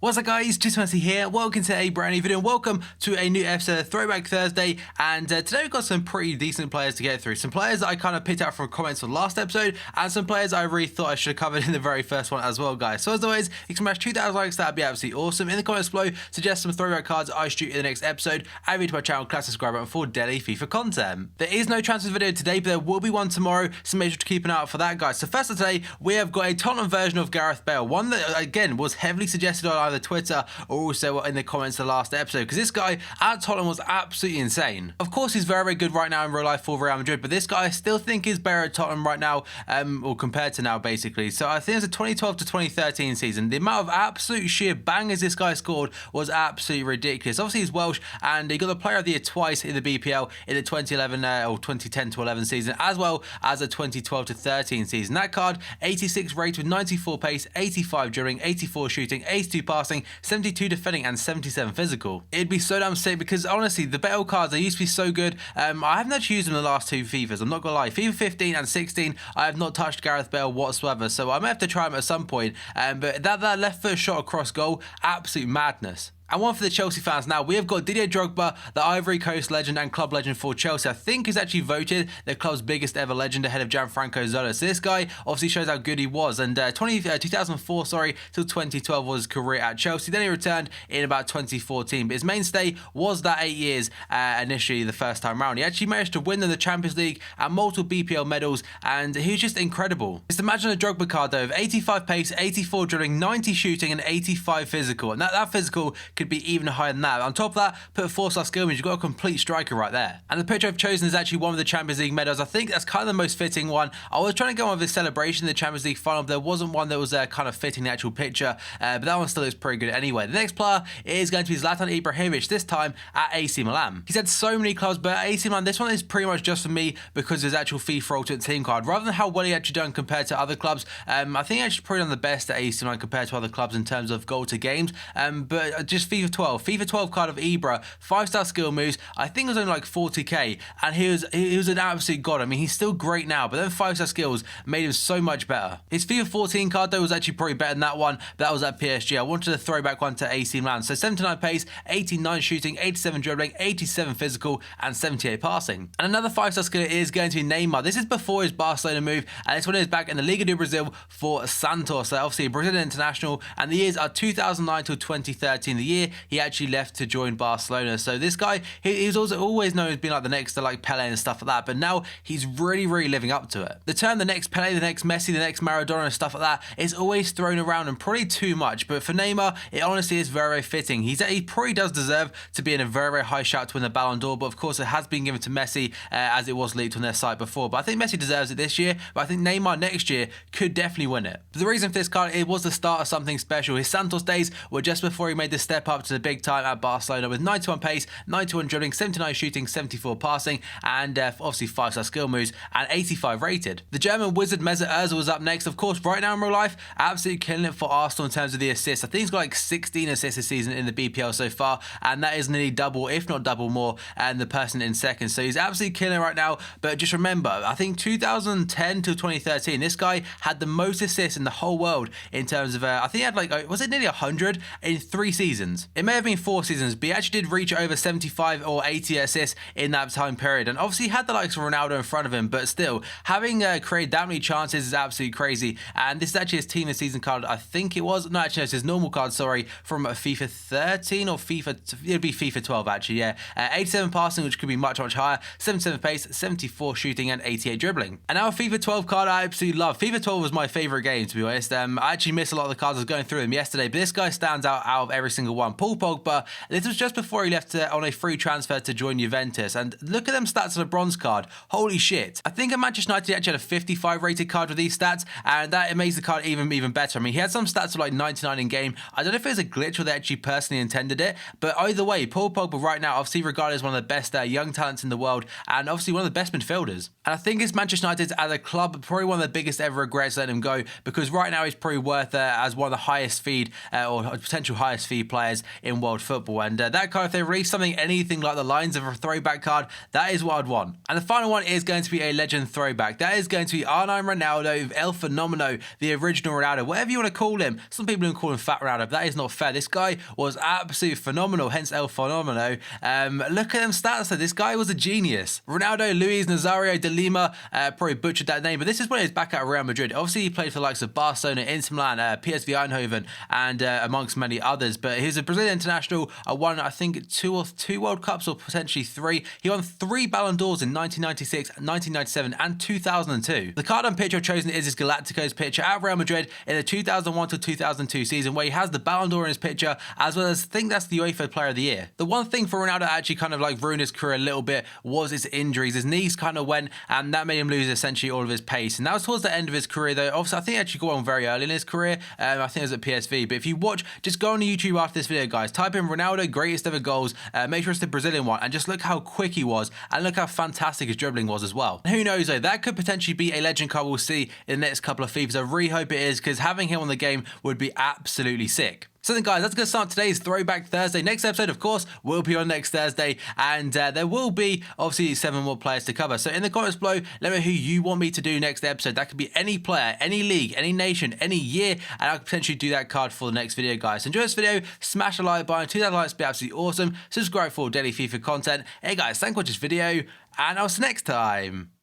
What's up guys, just Messi here, welcome to a brand new video and welcome to a new episode of Throwback Thursday. And today we've got some pretty decent players to get through. Some players that I kind of picked out from comments from last episode, and some players I really thought I should have covered in the very first one as well, guys. So as always, you can smash 2,000 likes, that'd be absolutely awesome. In the comments below, suggest some throwback cards I should do in the next episode. Add me to my channel, class subscribe button for daily FIFA content. There is no transfer video today, but there will be one tomorrow, so make sure to keep an eye out for that, guys. So first of today, we have got a Tottenham version of Gareth Bale, one that again was heavily suggested on either Twitter or also in the comments of the last episode, because this guy at Tottenham was absolutely insane. Of course, he's very, very good right now in real life for Real Madrid, but this guy I still think is better at Tottenham right now, or compared to now, basically. So I think it's a 2012 to 2013 season. The amount of absolute sheer bangers this guy scored was absolutely ridiculous. Obviously, he's Welsh, and he got the Player of the Year twice in the BPL in the 2011 or 2010 to 11 season, as well as the 2012 to 13 season. That card, 86 rated with 94 pace, 85 dribbling, 84 shooting, 82 passing, 72 defending and 77 physical. It'd be so damn sick because honestly, the Bale cards, they used to be so good. I haven't actually used them in the last two FIFAs, I'm not gonna lie. FIFA 15 and 16, I have not touched Gareth Bale whatsoever, so I may have to try him at some point. But that left foot shot across goal, absolute madness. And one for the Chelsea fans now, we have got Didier Drogba, the Ivory Coast legend and club legend for Chelsea. I think he's actually voted the club's biggest ever legend ahead of Gianfranco Zola. So this guy obviously shows how good he was. And 2004, till 2012 was his career at Chelsea. Then he returned in about 2014. But his mainstay was that 8 years initially the first time round. He actually managed to win in the Champions League and multiple BPL medals, and he was just incredible. Just imagine a Drogba card though of 85 pace, 84 dribbling, 90 shooting and 85 physical. And that physical could be even higher than that. On top of that, put a 4-star skill means you've got a complete striker right there. And the picture I've chosen is actually one of the Champions League medals. I think that's kind of the most fitting one. I was trying to go on with this celebration in the Champions League final, but there wasn't one that was kind of fitting the actual picture, but that one still looks pretty good anyway. The next player is going to be Zlatan Ibrahimovic, this time at AC Milan. He's had so many clubs, but at AC Milan, this one is pretty much just for me because of his actual FIFA Ultimate Team card. Rather than how well he actually done compared to other clubs, I think he actually probably done the best at AC Milan compared to other clubs in terms of goal to games, but just FIFA 12 card of Ibra, 5-star skill moves, I think it was only like 40k, and he was an absolute god. I mean, he's still great now, but then 5-star skills made him so much better. His FIFA 14 card though was actually probably better than that one, but that was at PSG. I wanted a throwback one to AC Milan. So 79 pace, 89 shooting, 87 dribbling, 87 physical, and 78 passing. And another 5-star skill is going to be Neymar. This is before his Barcelona move, and this one is back in the Liga do Brazil for SANTOS. So obviously a Brazilian international, and the years are 2009 till 2013, the year he actually left to join Barcelona. So this guy, he was also always known as being like the next to like Pele and stuff like that, but now he's really living up to it. The term the next Pele, the next Messi, the next Maradona and stuff like that is always thrown around and probably too much, but for Neymar, it honestly is very fitting. He probably does deserve to be in a very high shout to win the Ballon d'Or, but of course it has been given to Messi as it was leaked on their site before. But I think Messi deserves it this year, but I think Neymar next year could definitely win it. But the reason for this card, it was the start of something special. His Santos days were just before he made the step up to the big time at Barcelona with 91 pace, 91 dribbling, 79 shooting, 74 passing, and obviously 5-star skill moves and 85 rated. The German wizard Meza was up next. Of course, right now in real life, absolutely killing it for Arsenal in terms of the assists. I think he's got like 16 assists this season in the BPL so far, and that is nearly double, if not double more, and the person in second. So he's absolutely killing it right now. But just remember, I think 2010 to 2013, this guy had the most assists in the whole world in terms of, I think he had like, was it nearly 100 in 3 seasons? It may have been 4 seasons, but he actually did reach over 75 or 80 assists in that time period. And obviously he had the likes of Ronaldo in front of him, but still, having created that many chances is absolutely crazy. And this is actually his team of the season card, I think it was. No, actually, no, it's his normal card, sorry, from FIFA 13 or it'd be FIFA 12 actually, yeah. 87 passing, which could be much higher, 77 pace, 74 shooting, and 88 dribbling. And now a FIFA 12 card I absolutely love. FIFA 12 was my favourite game, to be honest. I actually missed a lot of the cards. I was going through them yesterday, but this guy stands out of every single one. Paul Pogba, this was just before he left on a free transfer to join Juventus, and look at them stats on a bronze card. Holy shit. I think at Manchester United actually had a 55 rated card with these stats, and that makes the card even better. I mean, he had some stats of like 99 in game. I don't know if it was a glitch or they actually personally intended it, but either way, Paul Pogba right now obviously regarded as one of the best young talents in the world, and obviously one of the best midfielders. And I think it's Manchester United as a club probably one of the biggest ever regrets letting him go, because right now he's probably worth as one of the highest feed or potential highest fee player players in world football. And that card, if they release something anything like the lines of a throwback card, that is what I'd want. And the final one is going to be a legend throwback. That is going to be R9 Ronaldo, El Fenomeno, the original Ronaldo, whatever you want to call him. Some people even call him Fat Ronaldo, but that is not fair. This guy was absolutely phenomenal, hence El Fenomeno. Look at them stats though. This guy was a genius. Ronaldo Luis Nazario de Lima, probably butchered that name, but this is when he was back at Real Madrid. Obviously, he played for the likes of Barcelona, Inter Milan, PSV Eindhoven, and amongst many others. But he was a Brazilian international, won, I think, two World Cups or potentially 3. He won 3 Ballon d'Ors in 1996, 1997, and 2002. The card and picture I've chosen is his Galacticos picture at Real Madrid in the 2001 to 2002 season, where he has the Ballon d'Or in his picture, as well as, I think that's the UEFA Player of the Year. The one thing for Ronaldo actually kind of like ruined his career a little bit was his injuries. His knees kind of went, and that made him lose essentially all of his pace. And that was towards the end of his career, though. Obviously, I think he actually got on very early in his career. I think it was at PSV. But if you watch, just go on YouTube after this video, guys. Type in Ronaldo greatest ever goals. Make sure it's the Brazilian one, and just look how quick he was, and look how fantastic his dribbling was as well. And who knows though, that could potentially be a legend card we'll see in the next couple of FIFAs. I really hope it is, because having him on the game would be absolutely sick. So then, guys, that's going to start today's Throwback Thursday. Next episode, of course, will be on next Thursday, and there will be, obviously, 7 more players to cover. So in the comments below, let me know who you want me to do next episode. That could be any player, any league, any nation, any year, and I could potentially do that card for the next video, guys. So enjoy this video, smash a like button, 2,000 likes would be absolutely awesome. Subscribe for daily FIFA content. Hey, guys, thanks for watching this video, and I'll see you next time.